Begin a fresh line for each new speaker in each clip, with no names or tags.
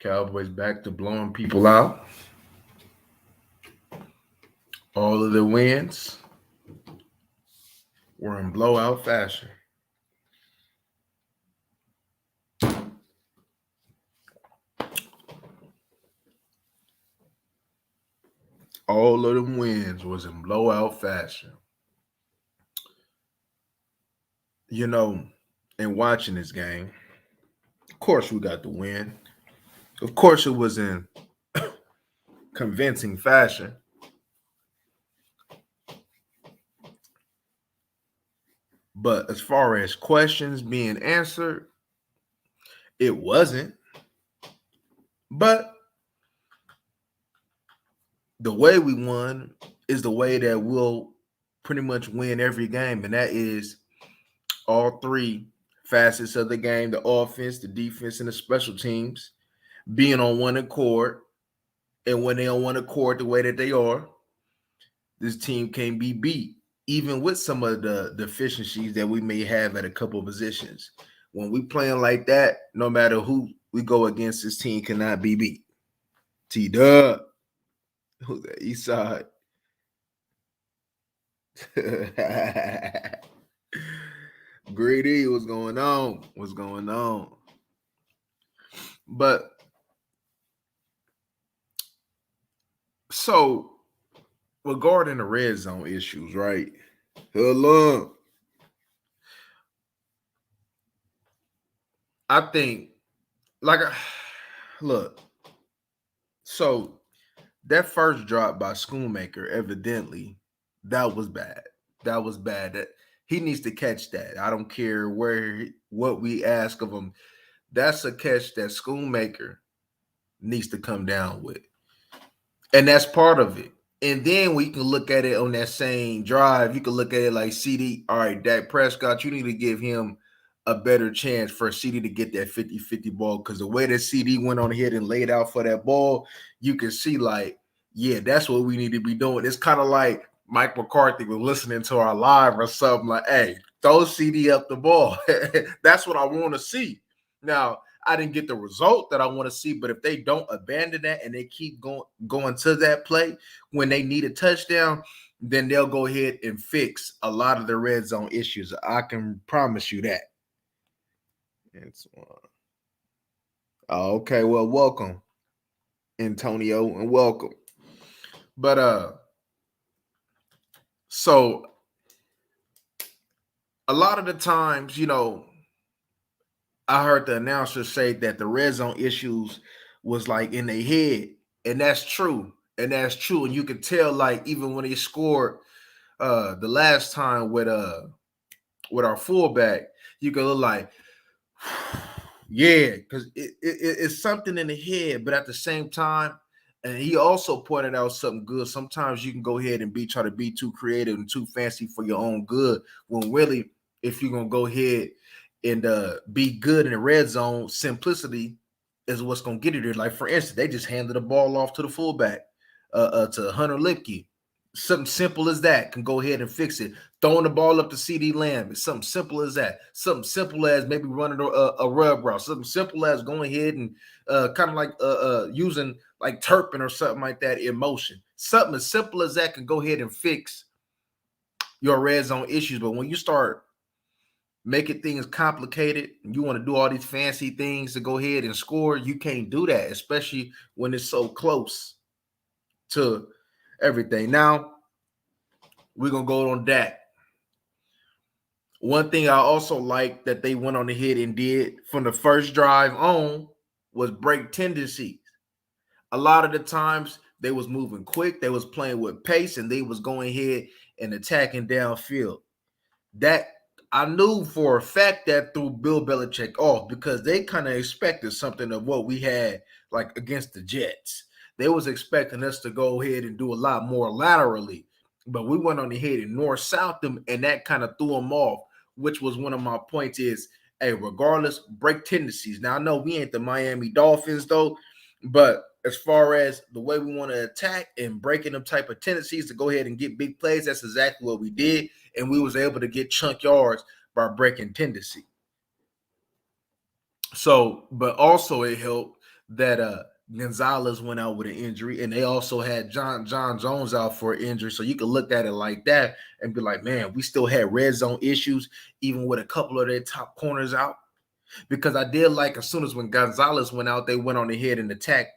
Cowboys back to blowing people out. All of the wins were in blowout fashion. All of them wins was in blowout fashion. You know, in watching this game, of course we got the win. Of course it was in convincing fashion. But as far as questions being answered, it wasn't. But the way we won is the way that we'll pretty much win every game, and that is all three facets of the game: the offense, the defense, and the special teams being on one accord. And when they're on one accord the way that they are, this team can be beat, even with some of the deficiencies that we may have at a couple of positions. When we playing like that, no matter who we go against, this team cannot be beat. T-Dub. Who's that? East side. Greedy, what's going on? What's going on? But so regarding the red zone issues, right? Hello. I think, look, so that first drop by Schoonmaker, evidently, that was bad. That was bad. That he needs to catch that. I don't care what we ask of him. That's a catch that Schoonmaker needs to come down with. And that's part of it. And then we can look at it on that same drive. You can look at it like CD. All right, Dak Prescott, you need to give him a better chance for CD to get that 50-50 ball. Because the way that CD went on ahead and laid out for that ball, you can see like, yeah, that's what we need to be doing. It's kind of like Mike McCarthy was listening to our live or something like, hey, throw CD up the ball. That's what I want to see. Now, I didn't get the result that I want to see, but if they don't abandon that and they keep going to that play when they need a touchdown, then they'll go ahead and fix a lot of the red zone issues. I can promise you that. It's okay. Well, welcome, Antonio, and welcome. But so a lot of the times, I heard the announcer say that the red zone issues was like in their head, and that's true. And that's true. And you could tell, like, even when he scored the last time with our fullback, you could look like, yeah, because it's something in the head, but at the same time, and he also pointed out something good. Sometimes you can go ahead and try to be too creative and too fancy for your own good. When really, if you're gonna go ahead and be good in the red zone, simplicity is what's gonna get it there. Like for instance, they just handed the ball off to the fullback, to Hunter Lipke. Something simple as that can go ahead and fix it. Throwing the ball up to CD Lamb. It's something simple as that. Something simple as maybe running a rub route. Something simple as going ahead and kind of like using like Turpin or something like that in motion. Something as simple as that can go ahead and fix your red zone issues. But when you start making things complicated, and you want to do all these fancy things to go ahead and score, you can't do that, especially when it's so close to everything. Now, we're going to go on that. One thing I also like that they went on ahead and did from the first drive on was break tendencies. A lot of the times they was moving quick, they was playing with pace, and they was going ahead and attacking downfield. That I knew for a fact that threw Bill Belichick off because they kind of expected something of what we had like against the Jets. They was expecting us to go ahead and do a lot more laterally, but we went on ahead and north-south them, and that kind of threw them off, which was one of my points is, hey, regardless, break tendencies. Now, I know we ain't the Miami Dolphins, though, but as far as the way we want to attack and breaking them type of tendencies to go ahead and get big plays, that's exactly what we did, and we was able to get chunk yards by breaking tendency. So, but also it helped that Gonzalez went out with an injury, and they also had John Jones out for an injury. So you could look at it like that and be like, man, we still had red zone issues, even with a couple of their top corners out. Because I did like as soon as when Gonzalez went out, they went on ahead and attacked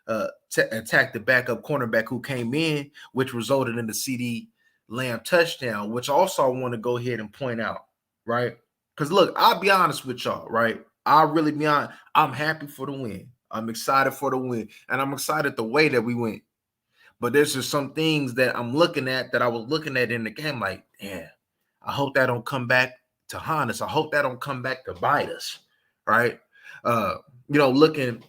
the backup cornerback who came in, which resulted in the CD Lamb touchdown, which also I want to go ahead and point out, right? Because look, I'll be honest with y'all, right? I'll really be honest. I'm happy for the win. I'm excited for the win, and I'm excited the way that we went. But there's just some things that I'm looking at that I was looking at in the game, like, yeah, I hope that don't come back to haunt us. I hope that don't come back to bite us, right? Looking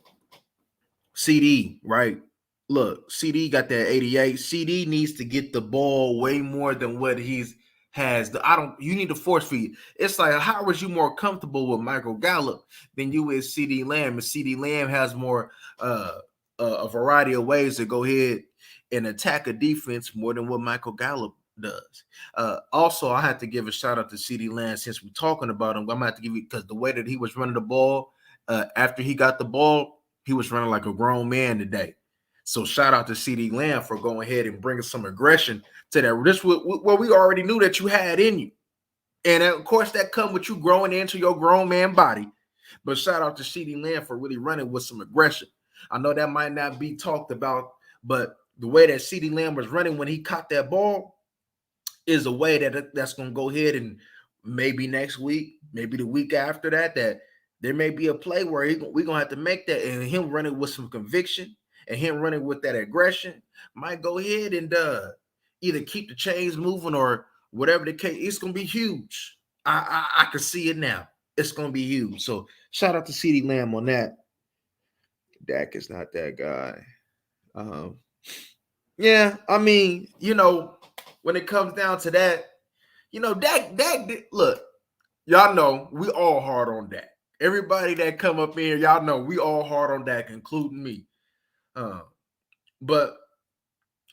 CD, right? Look, CD got that 88. CD needs to get the ball way more than what he's has. You need to force feed. It's like, how was you more comfortable with Michael Gallup than you with CD Lamb? And CD Lamb has more a variety of ways to go ahead and attack a defense more than what Michael Gallup does. Also, I have to give a shout out to CD Lamb since we're talking about him. I'm gonna have to give you because the way that he was running the ball after he got the ball, he was running like a grown man today. So shout out to CD Lamb for going ahead and bringing some aggression to that. This what we already knew that you had in you. And of course, that comes with you growing into your grown man body. But shout out to CD Lamb for really running with some aggression. I know that might not be talked about, but the way that CD Lamb was running when he caught that ball is a way that's going to go ahead and maybe next week, maybe the week after that there may be a play where we're going to have to make that, and him running with some conviction and him running with that aggression might go ahead and either keep the chains moving or whatever the case. It's going to be huge. I can see it now. It's going to be huge. So shout out to CeeDee Lamb on that. Dak is not that guy. Yeah, I mean, when it comes down to that, Dak look, y'all know we all hard on Dak. Everybody that come up in here, y'all know we all hard on Dak, including me. But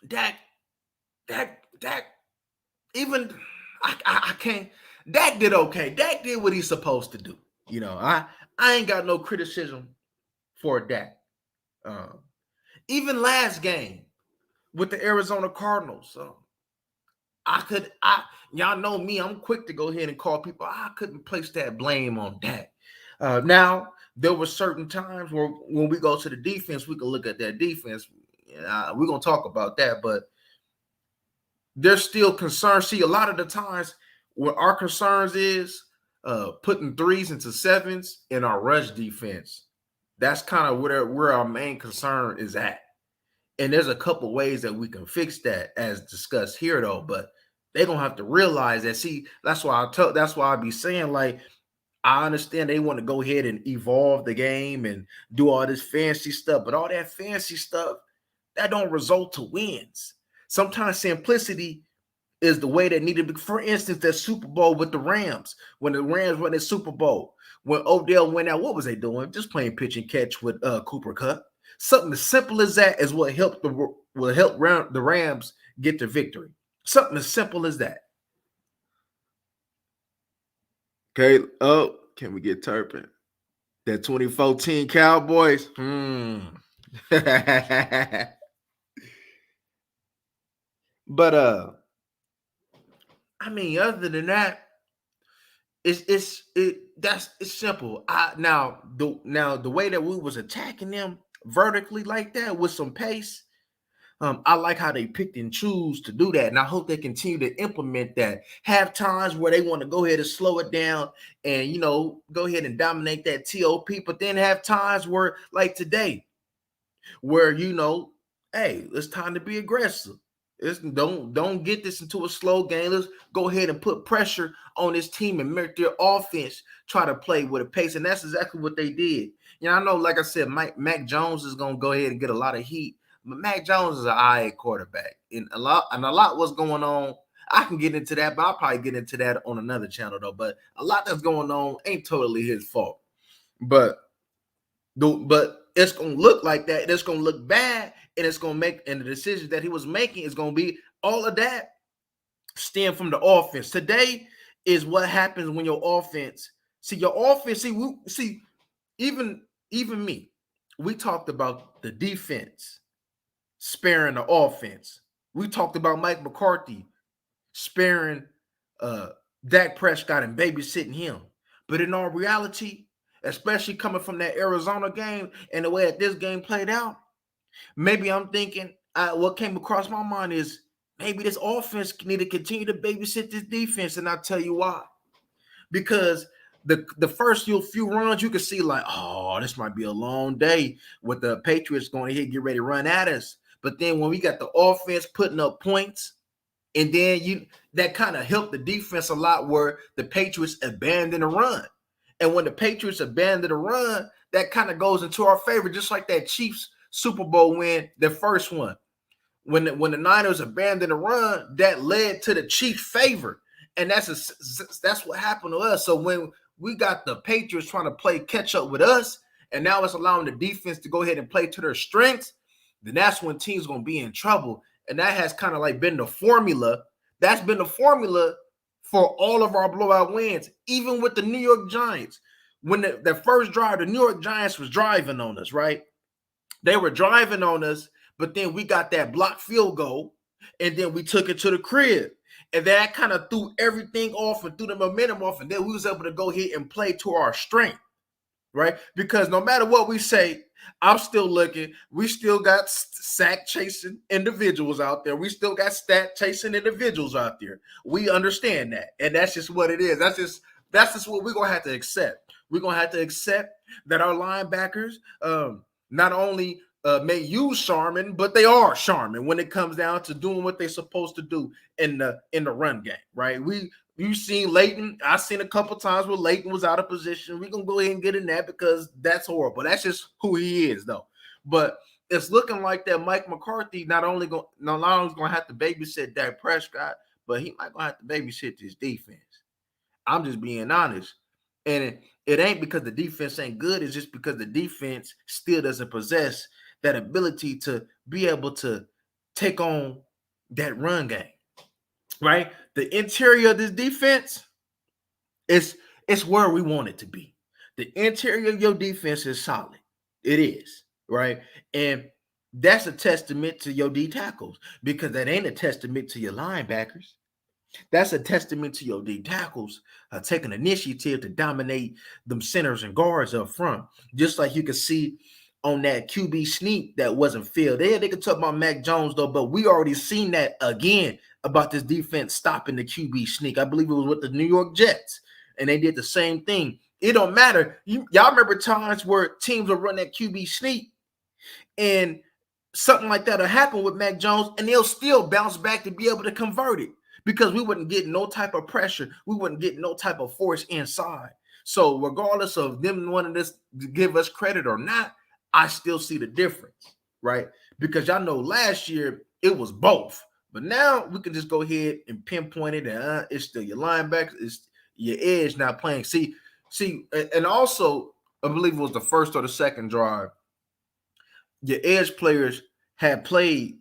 Dak, even I can't. Dak did okay. Dak did what he's supposed to do. I ain't got no criticism for Dak. Even last game with the Arizona Cardinals, y'all know me, I'm quick to go ahead and call people. I couldn't place that blame on Dak. Now, there were certain times where when we go to the defense, we can look at that defense. We're going to talk about that, but there's still concerns. See, a lot of the times what our concerns is putting threes into sevens in our rush defense. That's kind of where our main concern is at. And there's a couple ways that we can fix that as discussed here, though. But they're going to have to realize that. See, that's why I be saying, like, I understand they want to go ahead and evolve the game and do all this fancy stuff. But all that fancy stuff, that don't result to wins. Sometimes simplicity is the way that needed to be. For instance, that Super Bowl with the Rams, when the Rams won the Super Bowl, when Odell went out, what was they doing? Just playing pitch and catch with Cooper Kupp. Something as simple as that is what helped the Rams get the victory. Something as simple as that. Okay. Oh, can we get Turpin? That 2014 Cowboys. But I mean, other than that, it's simple. Now the way that we was attacking them vertically like that with some pace, I like how they picked and choose to do that, and I hope they continue to implement that. Have times where they want to go ahead and slow it down and go ahead and dominate that TOP, but then have times where, like today, where hey, it's time to be aggressive. Don't get this into a slow game. Let's go ahead and put pressure on this team and make their offense try to play with a pace, and that's exactly what they did. I know, like I said, Mac Jones is gonna go ahead and get a lot of heat. But Mac Jones is an IA quarterback, and a lot what's going on. I can get into that, but I'll probably get into that on another channel though. But a lot that's going on ain't totally his fault. But it's gonna look like that. It's gonna look bad, and it's gonna make. And the decisions that he was making is gonna be all of that stem from the offense. Today is what happens when your offense. See your offense. See even me. we talked about the defense sparing the offense. We talked about Mike McCarthy sparing uh Dak Prescott and babysitting him. But in all reality, especially coming from that Arizona game and the way that this game played out, maybe I'm thinking what came across my mind is maybe this offense need to continue to babysit this defense, and I'll tell you why. Because the first few runs you can see like, oh, this might be a long day with the Patriots going ahead get ready to run at us. But then when we got the offense putting up points, and then that kind of helped the defense a lot where the Patriots abandoned the run. And when the Patriots abandoned the run, that kind of goes into our favor, just like that Chiefs Super Bowl win, the first one. When the Niners abandoned the run, that led to the Chiefs' favor. And that's what happened to us. So when we got the Patriots trying to play catch up with us, and now it's allowing the defense to go ahead and play to their strengths, then that's when teams going to be in trouble. And that has kind of like been the formula. That's been the formula for all of our blowout wins, even with the New York Giants. When the first drive, the New York Giants was driving on us, right? They were driving on us, but then we got that blocked field goal, and then we took it to the crib. And that kind of threw everything off and threw the momentum off, and then we was able to go ahead and play to our strength, right? Because no matter what we say, I'm still looking. We still got sack chasing individuals out there. We still got stat chasing individuals out there. We understand that, and that's just what it is. That's just what we're gonna have to accept. We're gonna have to accept that our linebackers not only may use Sharman, but they are Sharman when it comes down to doing what they're supposed to do in the run game, right? You've seen Leighton. I've seen a couple times where Leighton was out of position. We're going to go ahead and get in that because that's horrible. That's just who he is, though. But it's looking like that Mike McCarthy not only going to have to babysit Dak Prescott, but he might going to have to babysit this defense. I'm just being honest. And it ain't because the defense ain't good. It's just because the defense still doesn't possess that ability to be able to take on that run game. Right? The interior of this defense is where we want it to be. The interior of your defense is solid. It is, right? And that's a testament to your D tackles because that ain't a testament to your linebackers. That's a testament to your D tackles taking initiative to dominate them centers and guards up front. Just like you can see on that QB sneak that wasn't filled. They could talk about Mac Jones, though, but we already seen that again about this defense stopping the QB sneak. I believe it was with the New York Jets, and they did the same thing. It don't matter. Y'all remember times where teams will run that QB sneak, and something like that will happen with Mac Jones, and they'll still bounce back to be able to convert it because we wouldn't get no type of pressure. We wouldn't get no type of force inside. So regardless of them wanting this to give us credit or not, I still see the difference, right? Because y'all know last year it was both. But now we can just go ahead and pinpoint it. And it's still your linebacker, it's your edge not playing. See, and also, I believe it was the first or the second drive. Your edge players had played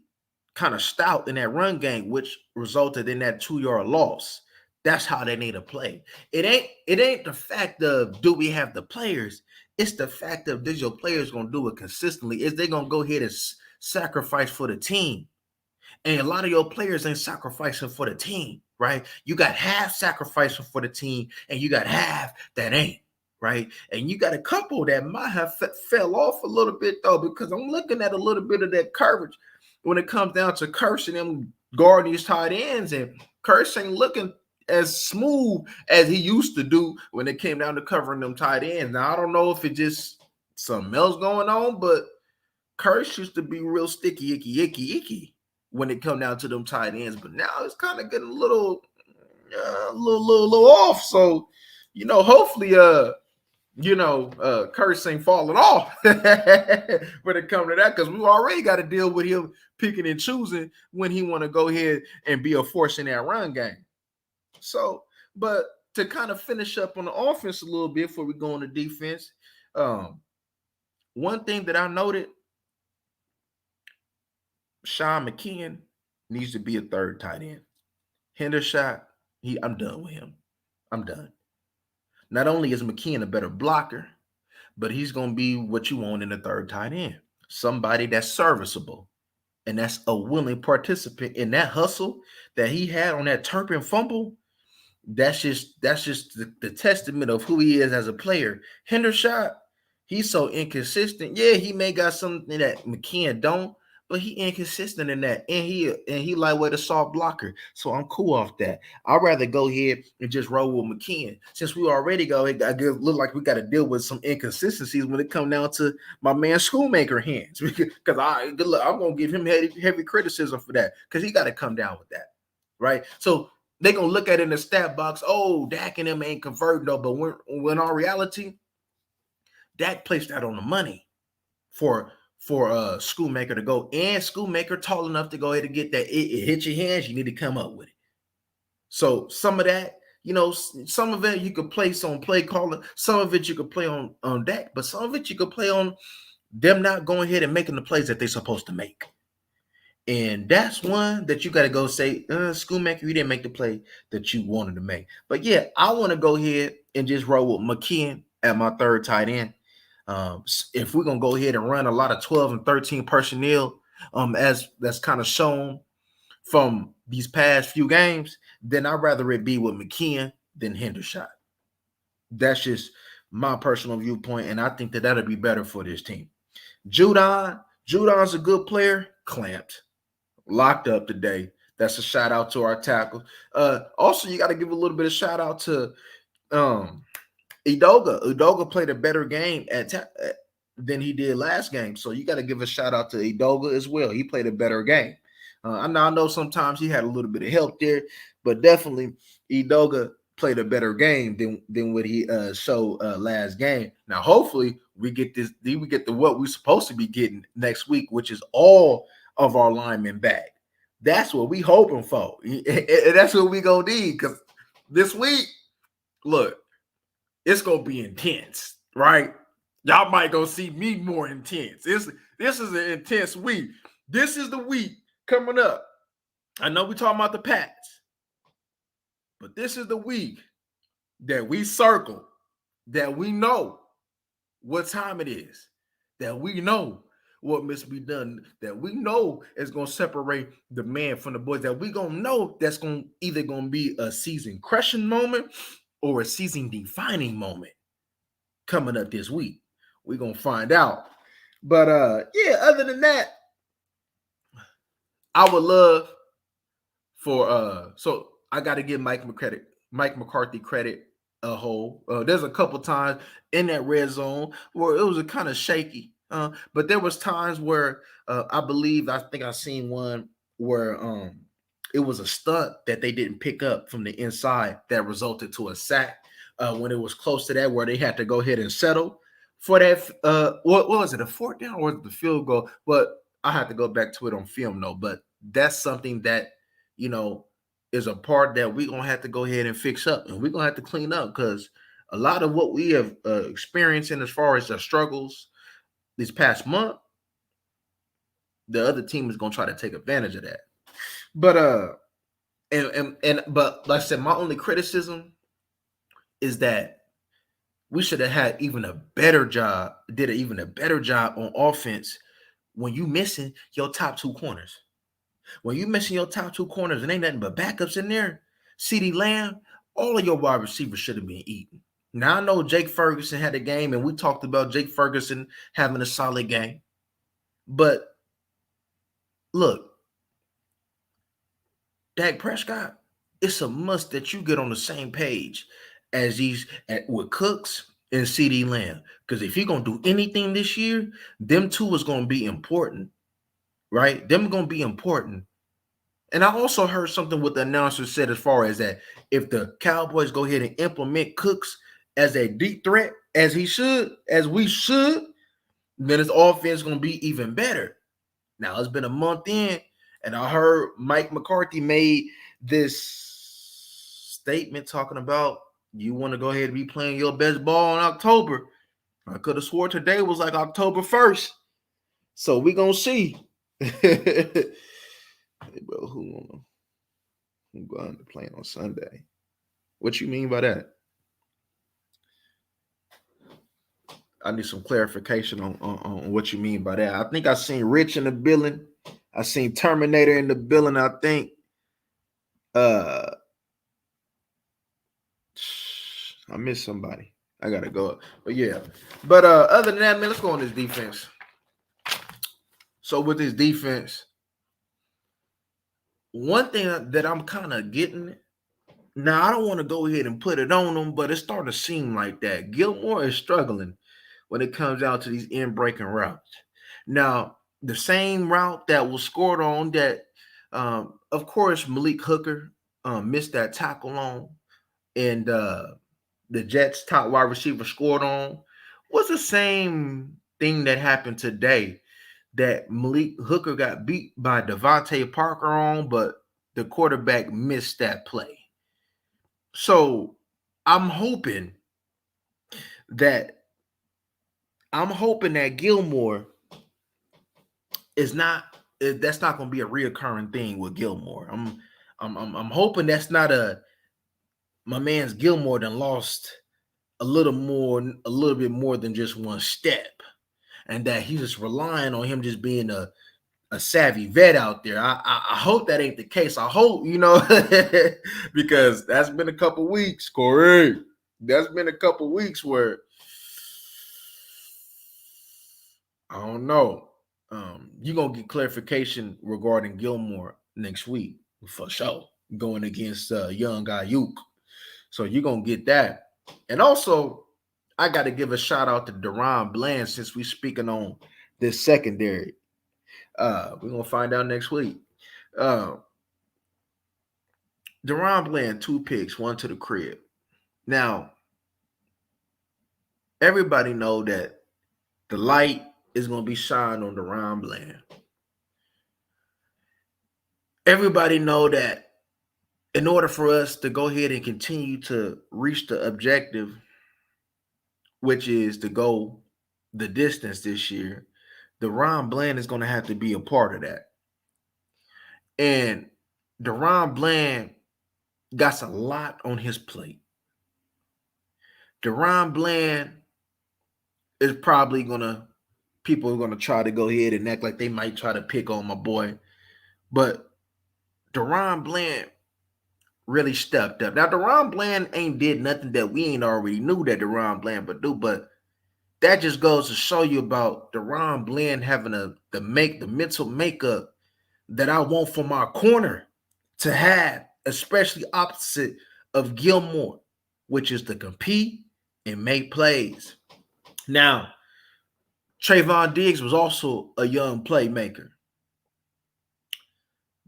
kind of stout in that run game, which resulted in that 2-yard loss. That's how they need to play. It ain't the fact of do we have the players. It's the fact of is your players going to do it consistently? Is they going to go ahead and sacrifice for the team? And a lot of your players ain't sacrificing for the team, right? You got half sacrificing for the team, and you got half that ain't, right? And you got a couple that might have fell off a little bit, though, because I'm looking at a little bit of that coverage when it comes down to Curse and them guarding these tight ends, and Curse ain't looking as smooth as he used to do when it came down to covering them tight ends. Now, I don't know if it just something else going on, but Curse used to be real sticky, icky when it come down to them tight ends. But now it's kind of getting a little off. So, hopefully, Curse ain't falling off when it comes to that, because we already got to deal with him picking and choosing when he want to go ahead and be a force in that run game. So, but to kind of finish up on the offense a little bit before we go on the defense, one thing that I noted, Sean McKeon needs to be a third tight end. Hendershot, I'm done with him. I'm done. Not only is McKeon a better blocker, but he's going to be what you want in the third tight end. Somebody that's serviceable and that's a willing participant in that hustle that he had on that Turpin fumble. That's just the testament of who he is as a player. Hendershot, he's so inconsistent. Yeah, he may got something that McKeon don't, but he inconsistent in that, and he lightweight a soft blocker. So I'm cool off that. I'd rather go ahead and just roll with McKeon since we already look like we got to deal with some inconsistencies when it comes down to my man Schoolmaker hands. Because I'm gonna give him heavy criticism for that because he got to come down with that, right? So they gonna look at it in the stat box. Oh, Dak and them ain't converting though. But when in reality, Dak placed that on the money for Schoolmaker to go, and Schoolmaker tall enough to go ahead and get that. It hit your hands. You need to come up with it. So some of that, some of it you could place on play calling. Some of it you could play on Dak, but some of it you could play on them not going ahead and making the plays that they're supposed to make. And that's one that you got to go say, Schoolmaker, you didn't make the play that you wanted to make. But yeah, I want to go ahead and just roll with McKeon at my third tight end. If we're going to go ahead and run a lot of 12 and 13 personnel, as that's kind of shown from these past few games, then I'd rather it be with McKeon than Hendershot. That's just my personal viewpoint, and I think that that'll be better for this team. Judon's a good player, clamped. Locked up today. That's a shout out to our tackle. Also, you got to give a little bit of shout out to Edoga. Edoga played a better game than he did last game. So you got to give a shout out to Edoga as well. He played a better game. I know sometimes he had a little bit of help there, but definitely Edoga played a better game than what he showed last game. Now, hopefully, we get the what we're supposed to be getting next week, which is all of our linemen back. That's what we hoping for. And that's what we gonna need, because this week, look, it's gonna be intense, right? Y'all might go see me more intense. This is an intense week. This is the week coming up. I know we talking about the Pats, but this is the week that we circle, that we know what time it is, that we know what must be done, that we know is going to separate the man from the boys, that we going to know that's either going to be a season crushing moment or a season defining moment coming up this week. We're going to find out. But yeah, other than that, I would love for so I got to give Mike McCarthy credit a whole. There's a couple times in that red zone where it was a kind of shaky. But there was times where I think I seen one where it was a stunt that they didn't pick up from the inside that resulted to a sack when it was close to that, where they had to go ahead and settle for that. What was it, a fourth down or was it the field goal? But I had to go back to it on film though. But that's something that is a part that we're going to have to go ahead and fix up, and we're going to have to clean up, because a lot of what we have experienced in as far as the struggles this past month, the other team is going to try to take advantage of that. But but like I said, my only criticism is that we should have had even a better job on offense when you missing your top two corners. When you missing your top two corners and ain't nothing but backups in there, CeeDee Lamb, all of your wide receivers should have been eaten. Now, I know Jake Ferguson had a game, and we talked about Jake Ferguson having a solid game. But look, Dak Prescott, it's a must that you get on the same page as with Cooks and CeeDee Lamb. Because if you're going to do anything this year, them two is going to be important, right? Them going to be important. And I also heard something what the announcer said as far as that if the Cowboys go ahead and implement Cooks as a deep threat, as we should, then his offense is going to be even better. Now, it's been a month in, and I heard Mike McCarthy made this statement talking about you want to go ahead and be playing your best ball in October. I could have swore today was like October 1st. So we're going to see. Hey, bro, who going to play on Sunday? What you mean by that? I need some clarification on what you mean by that. I think I seen Rich in the building. I seen Terminator in the building. I think uh I missed somebody. I gotta go. But yeah. But other than that, man, let's go on this defense. So with this defense, one thing that I'm kind of getting now, I don't want to go ahead and put it on them, but it's starting to seem like that. Gilmore is struggling when it comes down to these in breaking routes. Now, the same route that was scored on that, of course, Malik Hooker missed that tackle on, and the Jets' top wide receiver scored on, was the same thing that happened today that Malik Hooker got beat by Devontae Parker on, but the quarterback missed that play. So I'm hoping that Gilmore is not that's not going to be a reoccurring thing with Gilmore. I'm hoping that's not my man's Gilmore done lost a little bit more than just one step, and that he's just relying on him just being a savvy vet out there. I hope that ain't the case. I hope, because that's been a couple weeks, Corey. That's been a couple weeks where I don't know. You're gonna get clarification regarding Gilmore next week for sure. Going against young Ayuk. So you're gonna get that. And also, I gotta give a shout out to Deron Bland since we speaking on this secondary. We're gonna find out next week. Uh Deron Bland, 2 picks, 1 to the crib. Now, everybody know that the light is gonna be shined on Deron Bland. Everybody know that in order for us to go ahead and continue to reach the objective, which is to go the distance this year, Deron Bland is going to have to be a part of that. And Deron Bland got a lot on his plate. Deron Bland is probably people are going to try to go ahead and act like they might try to pick on my boy. But Deron Bland really stepped up. Now, Deron Bland ain't did nothing that we ain't already knew that Deron Bland would do, but that just goes to show you about Deron Bland having the mental makeup that I want for my corner to have, especially opposite of Gilmore, which is to compete and make plays. Now, Trayvon Diggs was also a young playmaker.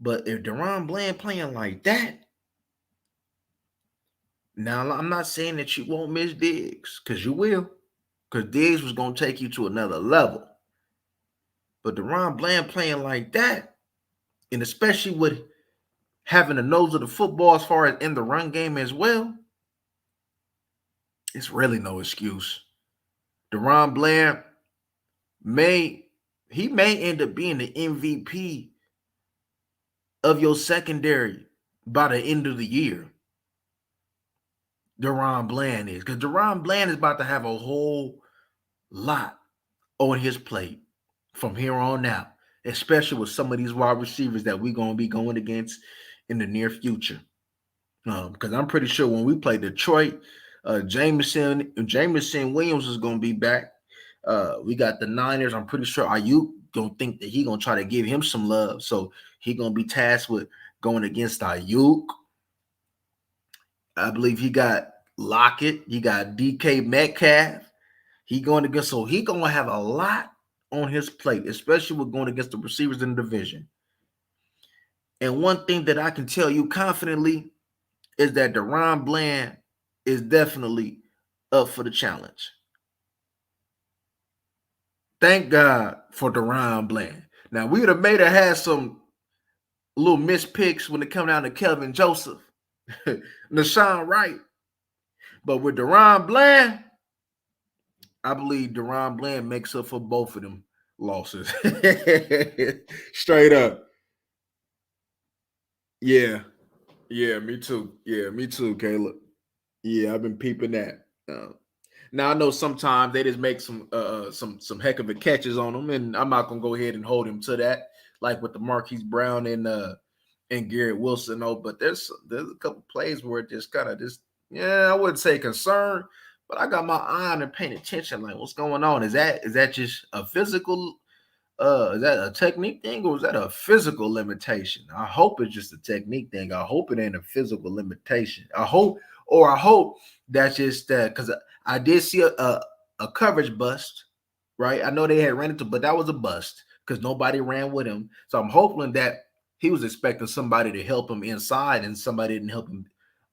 But if Deron Bland playing like that, now I'm not saying that you won't miss Diggs, because you will. Because Diggs was going to take you to another level. But Deron Bland playing like that, and especially with having the nose of the football as far as in the run game as well, it's really no excuse. Deron Bland may end up being the MVP of your secondary by the end of the year. Deron Bland is, because Deron Bland is about to have a whole lot on his plate from here on out, especially with some of these wide receivers that we're going to be going against in the near future. Because I'm pretty sure when we play Detroit, Jameson Williams is going to be back. We got the Niners. I'm pretty sure Ayuk going to think that he going to try to give him some love. So he going to be tasked with going against Ayuk. I believe he got Lockett. He got DK Metcalf. He going against, so he going to have a lot on his plate, especially with going against the receivers in the division. And one thing that I can tell you confidently is that Deron Bland is definitely up for the challenge. Thank God for Deron Bland. Now, we would have made her have some little missed picks when it come down to Kelvin Joseph, Nashawn Wright. But with Deron Bland, I believe Deron Bland makes up for both of them losses. Straight up. Yeah. Yeah, me too. Yeah, me too, Caleb. Yeah, I've been peeping that. Now I know sometimes they just make some heck of a catches on them, and I'm not gonna go ahead and hold him to that, like with the Marquise Brown and Garrett Wilson. No, but there's a couple plays where it just kind of just yeah, I wouldn't say concern, but I got my eye on and paying attention. Like, what's going on? Is that just a physical? Is that a technique thing or is that a physical limitation? I hope it's just a technique thing. I hope it ain't a physical limitation. I hope that's just that because I did see a coverage bust, right? I know they had ran into, but that was a bust because nobody ran with him. So I'm hoping that he was expecting somebody to help him inside and somebody didn't help him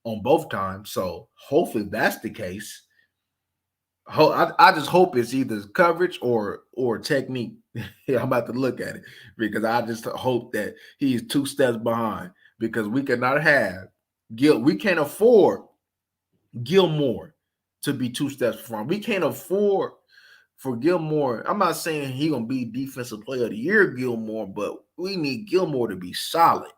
on both times. So hopefully that's the case. I just hope it's either coverage or technique. Yeah, I'm about to look at it because I just hope that he's 2 steps behind because we cannot have we can't afford Gilmore to be 2 steps behind. We can't afford for Gilmore. I'm not saying he gonna be defensive player of the year, Gilmore, but we need Gilmore to be solid,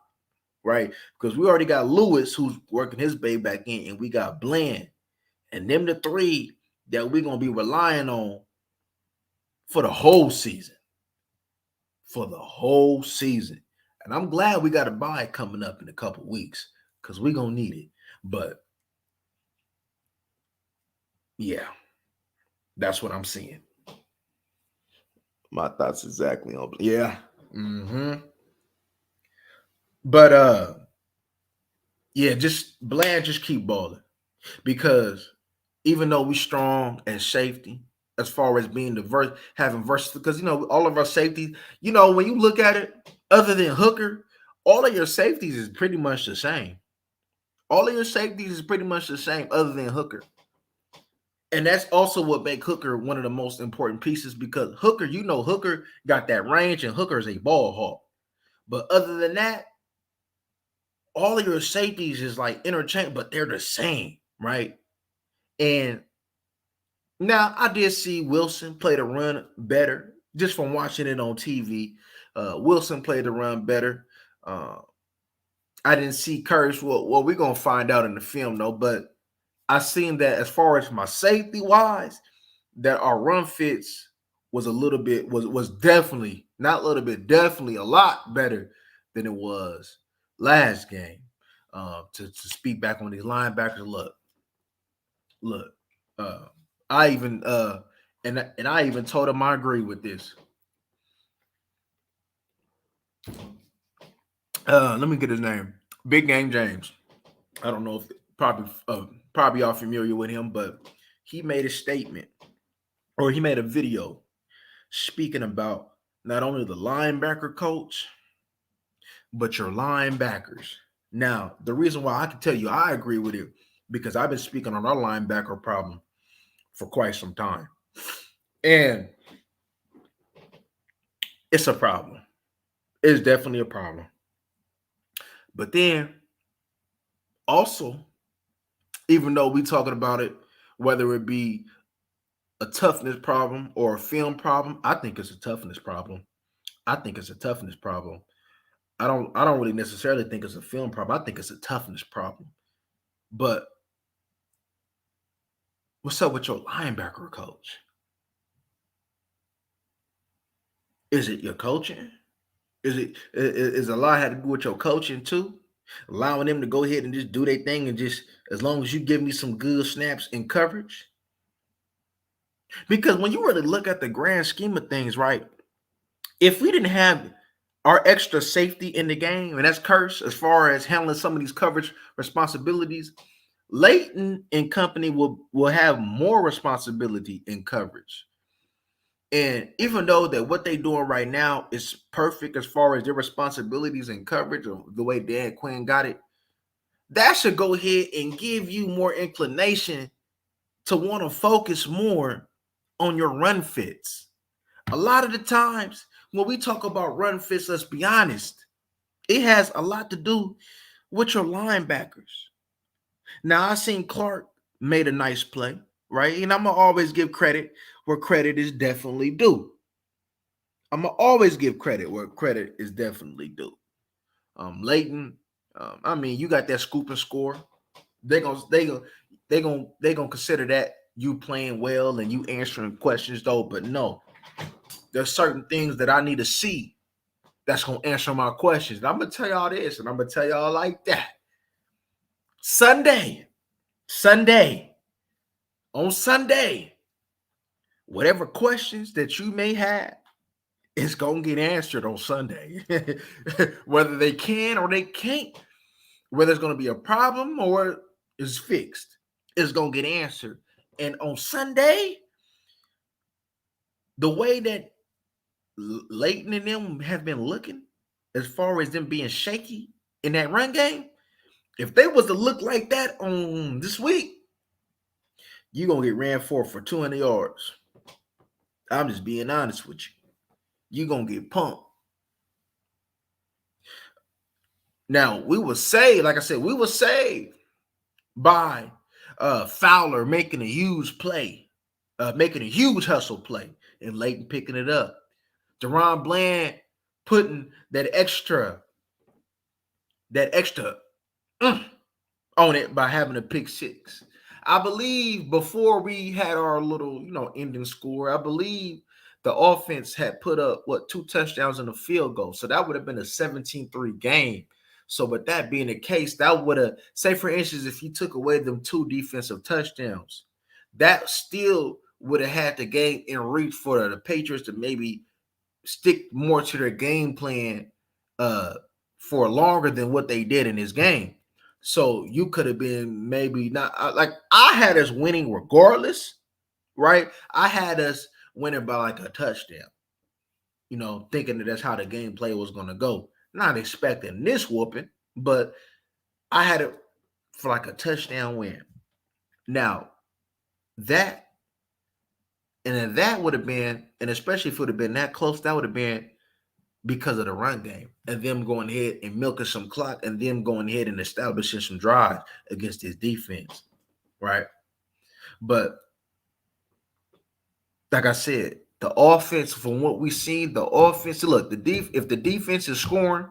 right? Because we already got Lewis who's working his way back in, and we got Bland, and them the three that we're gonna be relying on for the whole season. For the whole season. And I'm glad we got a bye coming up in a couple weeks because we're gonna need it. But yeah, that's what I'm seeing. My thoughts exactly on yeah. Mm-hmm. But yeah, just Bland just keep balling because even though we strong at safety, as far as being diverse, having versatile, because all of our safety, when you look at it, other than Hooker, all of your safeties is pretty much the same. All of your safeties is pretty much the same, other than Hooker. And that's also what makes Hooker one of the most important pieces because Hooker got that range and Hooker is a ball hawk. But other than that, all of your safeties is like interchangeable, but they're the same, right? And now I did see Wilson play the run better just from watching it on TV. Wilson played the run better. I didn't see Curse. Well, we're gonna find out in the film though. But I seen that as far as my safety wise, that our run fits was a little bit was definitely not a little bit, definitely a lot better than it was last game. To speak back on these linebackers, look. Uh, I even and I even told him I agree with this. Let me get his name. Big Game James. I don't know if probably y'all familiar with him, but he made a statement or he made a video speaking about not only the linebacker coach, but your linebackers. Now, the reason why I can tell you I agree with it because I've been speaking on our linebacker problem for quite some time. And it's a problem. It's definitely a problem. But then also, even though we talking about it, whether it be a toughness problem or a film problem, I think it's a toughness problem. I think it's a toughness problem. I don't really necessarily think it's a film problem. I think it's a toughness problem. But what's up with your linebacker coach? Is it your coaching? Is a lot had to do with your coaching too? Allowing them to go ahead and just do their thing and just as long as you give me some good snaps and coverage. Because when you really look at the grand scheme of things, right? If we didn't have our extra safety in the game, and that's Curse as far as handling some of these coverage responsibilities, Leighton and company will have more responsibility in coverage. And even though that what they're doing right now is perfect as far as their responsibilities and coverage or the way Dan Quinn got it, that should go ahead and give you more inclination to want to focus more on your run fits. A lot of the times when we talk about run fits, let's be honest, it has a lot to do with your linebackers. Now, I seen Clark made a nice play, right? And I'm going to always give credit where credit is definitely due. I'm going to always give credit where credit is definitely due. Leighton, I mean, you got that scoop and score. They're gonna consider that you playing well and you answering questions though. But no, there's certain things that I need to see that's gonna answer my questions. And I'm gonna tell y'all this, and I'm gonna tell y'all like that. Sunday, on Sunday, whatever questions that you may have, it's gonna get answered on Sunday. Whether they can or they can't, whether it's gonna be a problem or it's fixed, it's gonna get answered. And on Sunday, the way that Leighton and them have been looking, as far as them being shaky in that run game, if they was to look like that on this week, you're gonna get ran for 200 yards. I'm just being honest with you. You're gonna get pumped. Now, we were saved, like I said, we were saved by Fowler making a huge play, making a huge hustle play, and Leighton picking it up. Deron Bland putting that extra on it by having a pick six. I believe before we had our little, ending score, I believe the offense had put up, 2 touchdowns and a field goal. So that would have been a 17-3 game. So with that being the case, that would have, say for instance, if you took away them 2 defensive touchdowns, that still would have had the game in reach for the Patriots to maybe stick more to their game plan for longer than what they did in this game. So you could have been maybe not, like I had us winning regardless, right? I had us winning by like a touchdown, thinking that that's how the gameplay was going to go. Not expecting this whooping, but I had it for like a touchdown win. Now, that would have been, and especially if it would have been that close, that would have been because of the run game and them going ahead and milking some clock and them going ahead and establishing some drives against this defense, right? But like I said, the offense, from what we seen, the offense, look, if the defense is scoring,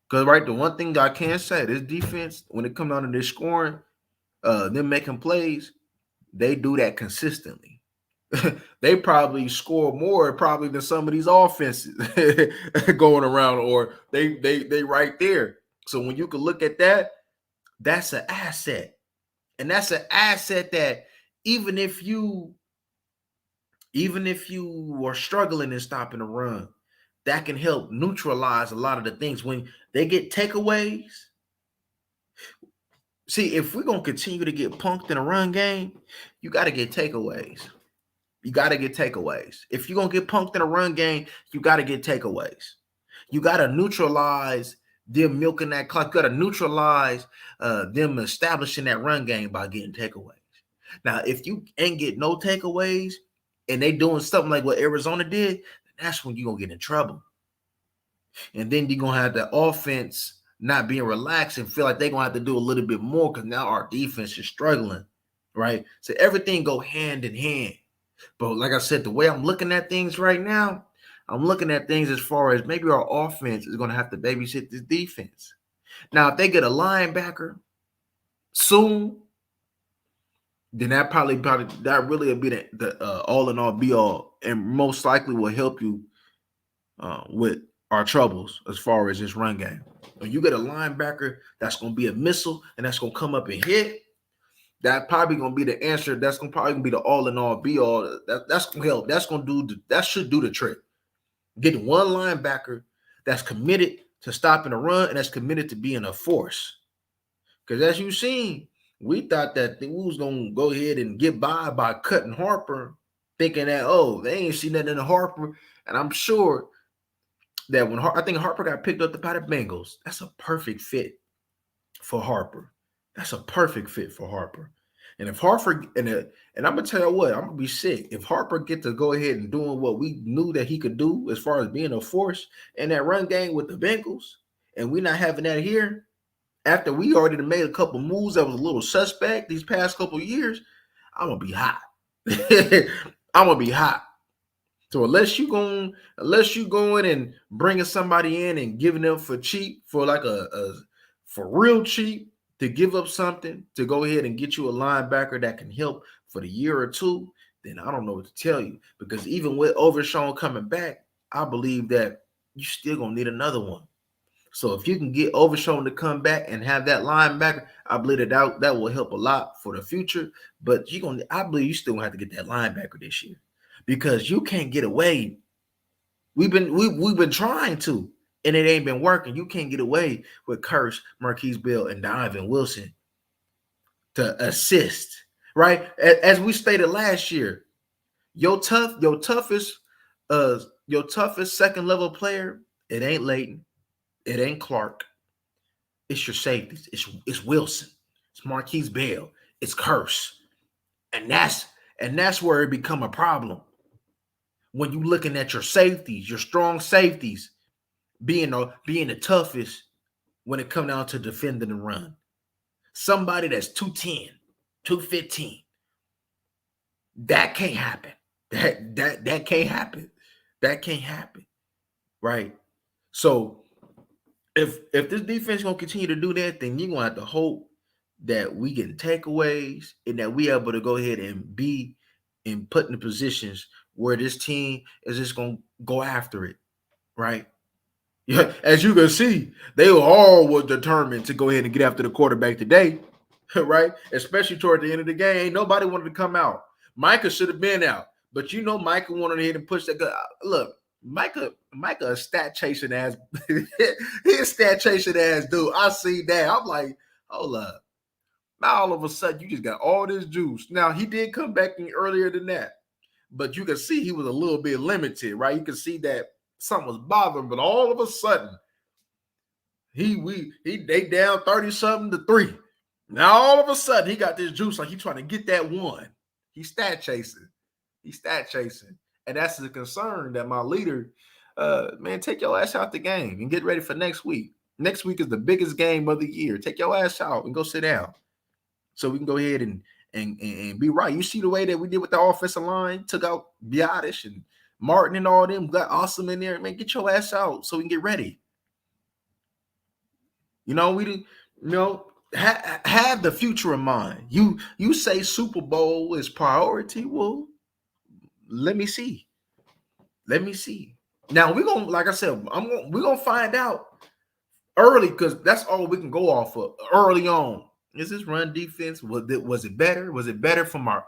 because right, the one thing that I can say, this defense, when it comes down to this scoring, them making plays, they do that consistently. They probably score more probably than some of these offenses going around, or they right there. So when you can look at that, that's an asset. And that's an asset that even if you are struggling in stopping the run, that can help neutralize a lot of the things when they get takeaways. See, if we're going to continue to get punked in a run game, you got to get takeaways. You got to get takeaways. If you're going to get punked in a run game, you got to get takeaways. You got to neutralize them milking that clock. You got to neutralize them establishing that run game by getting takeaways. Now, if you ain't get no takeaways and they doing something like what Arizona did, that's when you're going to get in trouble. And then you're going to have the offense not being relaxed and feel like they're going to have to do a little bit more because now our defense is struggling, right? So everything go hand in hand. But like I said, the way I'm looking at things right now, I'm looking at things as far as maybe our offense is going to have to babysit this defense. Now, if they get a linebacker soon, then that really will be the all in all be all, and most likely will help you with our troubles as far as this run game. When you get a linebacker that's going to be a missile and that's going to come up and hit, that probably going to be the answer. That's going to probably be the all in all be all. That's going to help. That should do the trick. Getting one linebacker that's committed to stopping the run and that's committed to being a force. Because as you've seen, we thought that we was going to go ahead and get by cutting Harper, thinking that, they ain't seen nothing in Harper. And I'm sure that when I think Harper got picked up by the Bengals, that's a perfect fit for Harper. That's a perfect fit for Harper. And if Harper, and I'm going to tell you what, I'm going to be sick. If Harper get to go ahead and doing what we knew that he could do as far as being a force in that run game with the Bengals, and we're not having that here, after we already made a couple moves that was a little suspect these past couple of years, I'm going to be hot. I'm going to be hot. So unless you going and bringing somebody in and giving them for cheap, for like for real cheap, to give up something to go ahead and get you a linebacker that can help for the year or two, then I don't know what to tell you. Because even with Overshown coming back, I believe that you still gonna need another one. So if you can get Overshown to come back and have that linebacker, I believe that will help a lot for the future. But I believe you still gonna have to get that linebacker this year because you can't get away. We've been trying to, and it ain't been working. You can't get away with Curse, Marquise Bell, and Donovan Wilson to assist, right? As we stated last year, your toughest second level player, it ain't Leighton, it ain't Clark, it's your safeties. It's Wilson, it's Marquise Bell, it's Curse, and that's where it become a problem when you looking at your safeties, your strong safeties being the toughest when it come down to defending the run. Somebody that's 210, 215. That can't happen. That can't happen. That can't happen. Right? So if this defense gonna continue to do that, then you're gonna have to hope that we get takeaways and that we able to go ahead and be and put in the positions where this team is just gonna go after it, right? Yeah, as you can see, they were all determined to go ahead and get after the quarterback today, right? Especially toward the end of the game. Ain't nobody wanted to come out. Micah should have been out, but Micah wanted to hit and push that. Look, Micah a stat chasing ass. He a stat chasing ass dude. I see that. I'm like, hold up. Now all of a sudden you just got all this juice. Now he did come back in earlier than that, but you can see he was a little bit limited, right? You can see that something was bothering, but all of a sudden they down 30-something to 3. Now all of a sudden he got this juice like he trying to get that one. He's stat chasing. And that's the concern that my leader, man, take your ass out the game and get ready for next week. Next week is the biggest game of the year. Take your ass out and go sit down. So we can go ahead and be right. You see the way that we did with the offensive line, took out Biotish and Martin and all them, got awesome in there. Man, get your ass out so we can get ready. Have the future in mind. You say Super Bowl is priority. Well, let me see. Now we're gonna, like I said, we're gonna find out early because that's all we can go off of early on. Is this run defense? Was it better? Was it better from our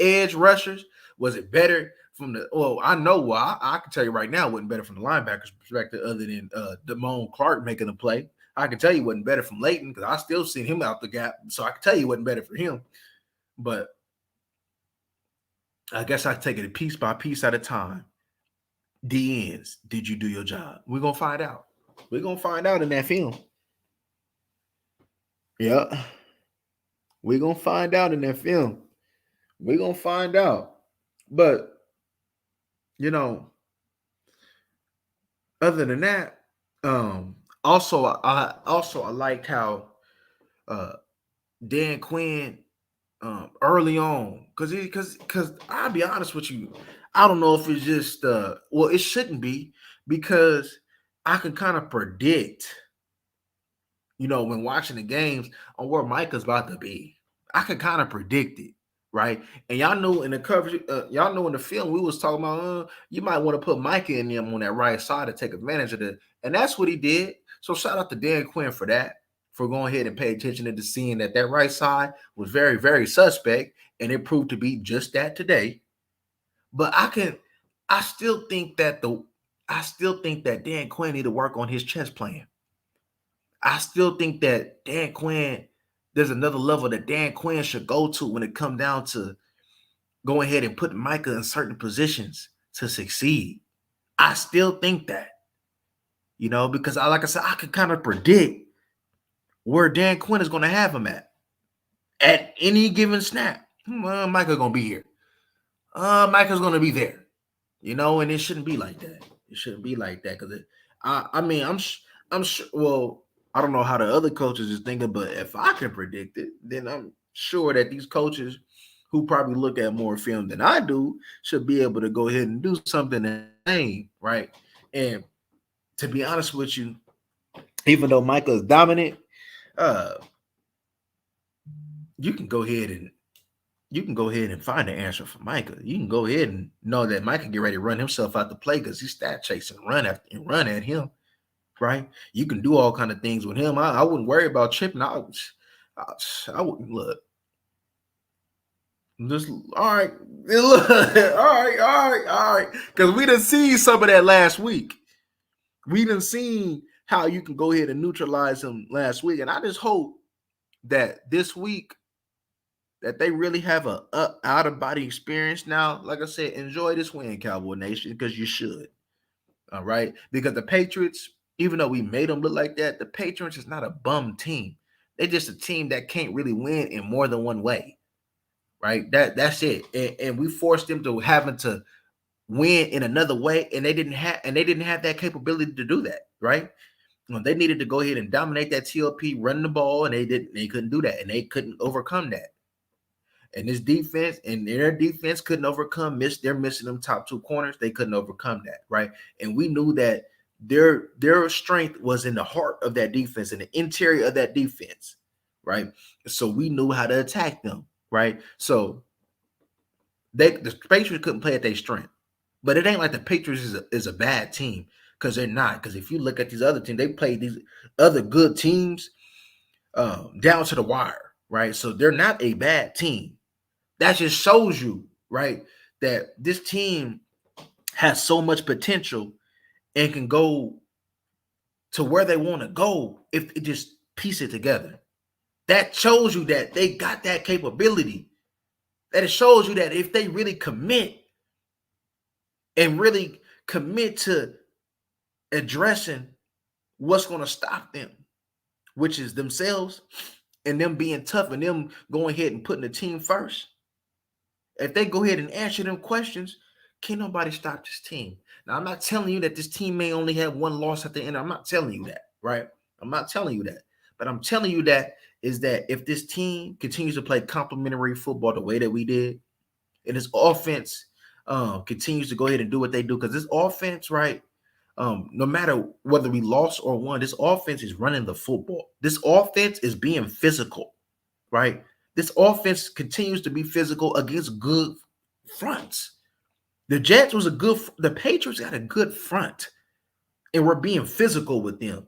edge rushers? Was it better from the? Well, I know. Well, I can tell you right now, it wasn't better from the linebackers' perspective, other than Damone Clark making a play. I can tell you it wasn't better from Leighton because I still seen him out the gap, so I can tell you it wasn't better for him. But I guess I take it piece by piece at a time. The ends. Did you do your job? We're gonna find out. We're gonna find out in that film. Yeah. We're going to find out in that film. We're going to find out. But, other than that, also I liked how Dan Quinn early on, because I'll be honest with you, I don't know if it's just it shouldn't be, because I can kind of predict, when watching the games on where Micah's about to be. I can kind of predict it, right? And y'all know in the coverage, y'all know in the film we was talking about, you might want to put Micah in them on that right side to take advantage of it. And that's what he did. So shout out to Dan Quinn for that, for going ahead and pay attention to seeing that right side was very, very suspect, and it proved to be just that today. But I still think that Dan Quinn need to work on his chess plan. I still think that Dan Quinn, there's another level that Dan Quinn should go to when it comes down to going ahead and putting Micah in certain positions to succeed. I still think that, because like I said, I could kind of predict where Dan Quinn is going to have him at any given snap. Micah's going to be here. Micah's going to be there, and it shouldn't be like that. It shouldn't be like that because I'm sure. Well, I don't know how the other coaches is thinking, but if I can predict it, then I'm sure that these coaches who probably look at more film than I do should be able to go ahead and do something the same, right? And to be honest with you, even though Micah is dominant, you can go ahead and you can go ahead and find the answer for Micah. You can go ahead and know that Micah get ready to run himself out the play because he's stat chasing, run at him, right? You can do all kind of things with him. I wouldn't worry about tripping. I wouldn't look. Just all right, look, all right. Because we done seen some of that last week. We done seen how you can go ahead and neutralize him last week, and I just hope that this week that they really have a out of body experience. Now, like I said, enjoy this win, Cowboy Nation, because you should. All right, because the Patriots, even though we made them look like that, the Patriots is not a bum team. They're just a team that can't really win in more than one way. Right? That's it. And we forced them to having to win in another way, and they didn't have that capability to do that. Right? They needed to go ahead and dominate that TLP, run the ball, and they couldn't do that, and they couldn't overcome that. And this defense and their defense couldn't overcome they're missing them top two corners. They couldn't overcome that, right? And we knew that their strength was in the heart of that defense, in the interior of that defense, right? So we knew how to attack them, right? So the Patriots couldn't play at their strength. But it ain't like the Patriots is a bad team, because they're not. Because if you look at these other teams, they played these other good teams down to the wire, right? So they're not a bad team. That just shows you, right, that this team has so much potential and can go to where they want to go if it just piece it together. That shows you that they got that capability. That it shows you that if they really commit and really commit to addressing what's going to stop them, which is themselves and them being tough and them going ahead and putting the team first. If they go ahead and answer them questions, can't nobody stop this team. Now, I'm not telling you that this team may only have one loss at the end. I'm not telling you that, right? I'm not telling you that. But I'm telling you that is that if this team continues to play complementary football the way that we did, and this offense continues to go ahead and do what they do, because this offense, right, no matter whether we lost or won, this offense is running the football. This offense is being physical, right? This offense continues to be physical against good fronts. The Patriots got a good front, and we're being physical with them.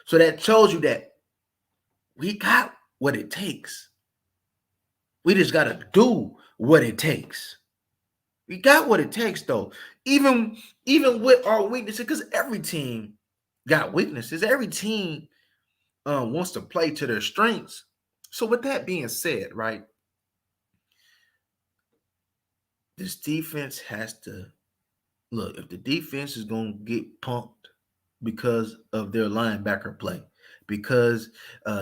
So that shows you that we got what it takes. We just got to do what it takes. We got what it takes, though. Even with our weaknesses, because every team got weaknesses. Every team wants to play to their strengths. So with that being said, right, this defense has to look. If the defense is going to get punked because of their linebacker play, because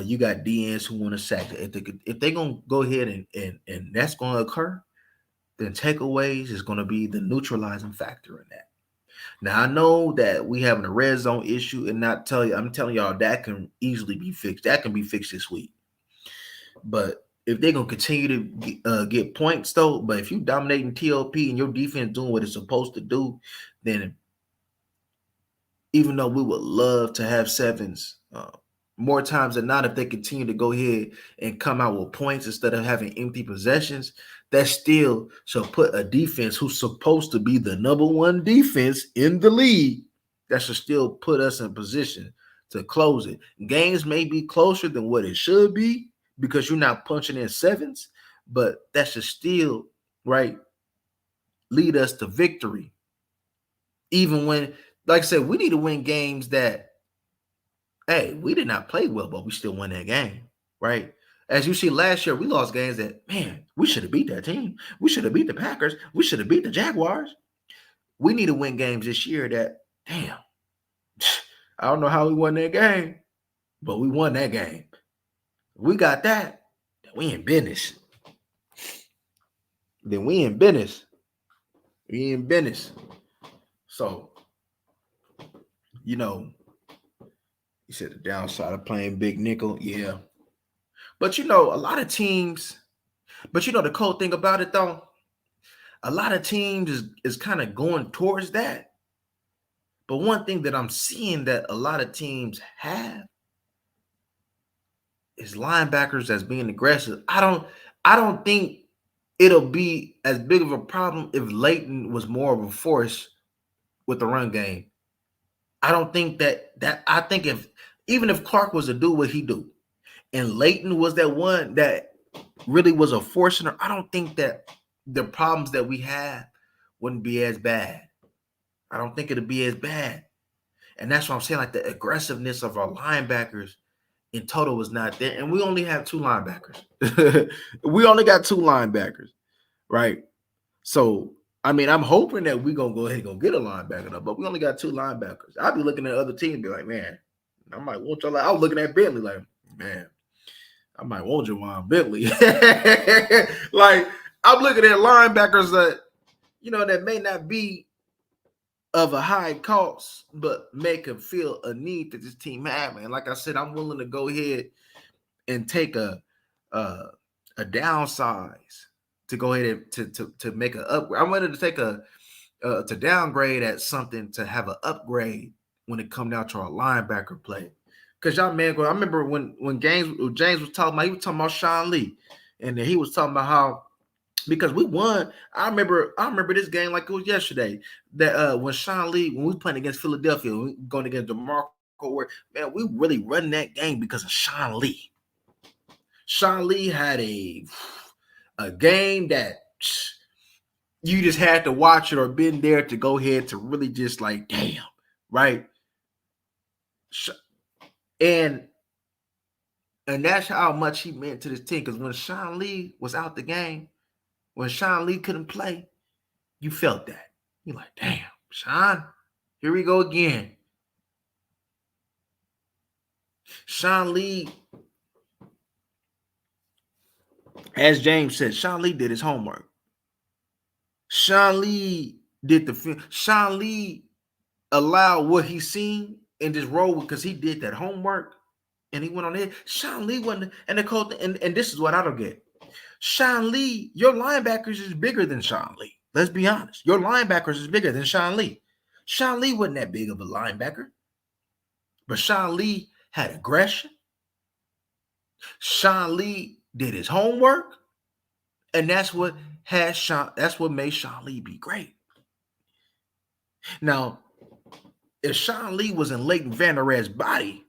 you got DNs who want to sack it, if they're going to go ahead and that's going to occur, then takeaways is going to be the neutralizing factor in that. Now, I know that we having a red zone issue, and I'm telling y'all that can easily be fixed. That can be fixed this week. But if they're gonna continue to get points, though, but if you dominating TLP and your defense doing what it's supposed to do, then even though we would love to have sevens, more times than not, if they continue to go ahead and come out with points instead of having empty possessions, that still shall put a defense who's supposed to be the number one defense in the league, that should still put us in position to close it. Games may be closer than what it should be because you're not punching in sevens, but that should still, right, lead us to victory. Even when, like I said, we need to win games that, hey, we did not play well, but we still won that game, right? As you see last year, we lost games that, man, we should have beat that team. We should have beat the Packers. We should have beat the Jaguars. We need to win games this year that, damn, I don't know how we won that game, but we won that game. We got that, then we in business. Then we in business. We in business. So, you said the downside of playing big nickel, yeah. But a lot of teams, the cool thing about it though, a lot of teams is kind of going towards that. But one thing that I'm seeing that a lot of teams have is linebackers that's being aggressive. I don't think it'll be as big of a problem if Leighton was more of a force with the run game. I don't think that I think if even if Clark was to do what he do, and Leighton was that one that really was a force in her, I don't think that the problems that we have wouldn't be as bad. I don't think it'd be as bad. And that's what I'm saying. Like the aggressiveness of our linebackers in total was not there. And we only have two linebackers. We only got two linebackers, right? So, I mean, I'm hoping that we're going to go ahead and go get a linebacker, though, but we only got two linebackers. I'll be looking at other teams and be like, man, I might want y'all. I was looking at Bentley like, man, I might want Jawan Bentley. Like, I'm looking at linebackers that, that may not be of a high cost, but make him feel a need that this team have. Man, like I said, I'm willing to go ahead and take a downsize to go ahead and to make an upgrade. I wanted to take to downgrade at something to have an upgrade when it come down to our linebacker play. Because y'all, man, I remember when James was talking about, he was talking about Sean Lee, and he was talking about how, because we won. I remember this game like it was yesterday. That when Sean Lee, when we were playing against Philadelphia, we going against DeMarco, where, man, we really run that game because of Sean Lee. Sean Lee had a game that you just had to watch it or been there to go ahead to really just like, damn, right? And that's how much he meant to this team. Because when Sean Lee was out the game, when Sean Lee couldn't play, you felt that. You're like, damn, Sean, here we go again. Sean Lee, as James said, Sean Lee did his homework. Sean Lee did the film. Sean Lee allowed what he seen and just rolled because he did that homework and he went on it. Sean Lee wasn't, and the coach, and this is what I don't get. Sean Lee, your linebackers is bigger than Sean Lee. Let's be honest. Your linebackers is bigger than Sean Lee. Sean Lee wasn't that big of a linebacker. But Sean Lee had aggression. Sean Lee did his homework. And that's what made Sean Lee be great. Now, if Sean Lee was in Leighton Vander Esch's body,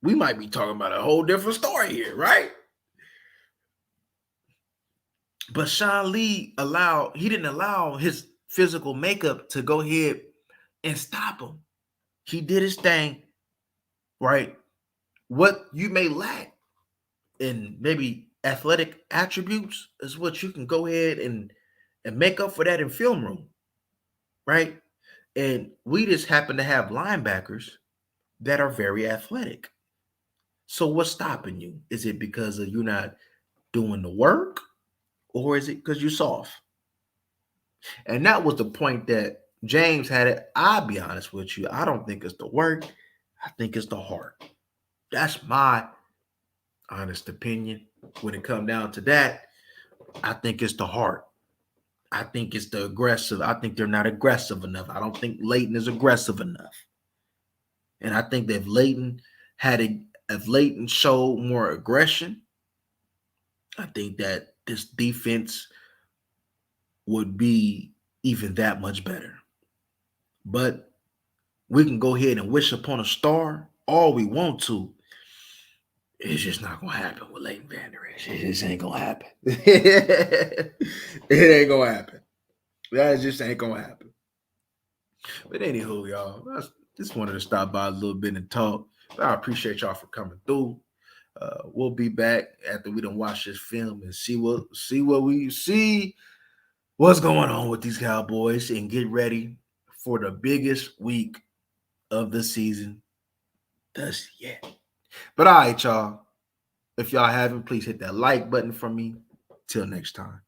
we might be talking about a whole different story here, right? But Sean Lee didn't allow his physical makeup to go ahead and stop him. He did his thing, right? What you may lack in maybe athletic attributes is what you can go ahead and make up for that in film room, right? And we just happen to have linebackers that are very athletic. So what's stopping you? Is it because of you not doing the work, or is it because you're soft? And that was the point that James had it. I'll be honest with you. I don't think it's the work. I think it's the heart. That's my honest opinion. When it comes down to that, I think it's the heart. I think it's the aggressive. I think they're not aggressive enough. I don't think Leighton is aggressive enough. And I think that if Leighton showed more aggression, I think that this defense would be even that much better. But we can go ahead and wish upon a star all we want to. It's just not going to happen with Leighton Vander Esch. It just ain't going to happen. It ain't going to happen. That just ain't going to happen. But anywho, y'all, I just wanted to stop by a little bit and talk. But I appreciate y'all for coming through. We'll be back after we done watch this film and see what's going on with these Cowboys and get ready for the biggest week of the season thus yet. But all right, y'all. If y'all haven't, please hit that like button for me. Till next time.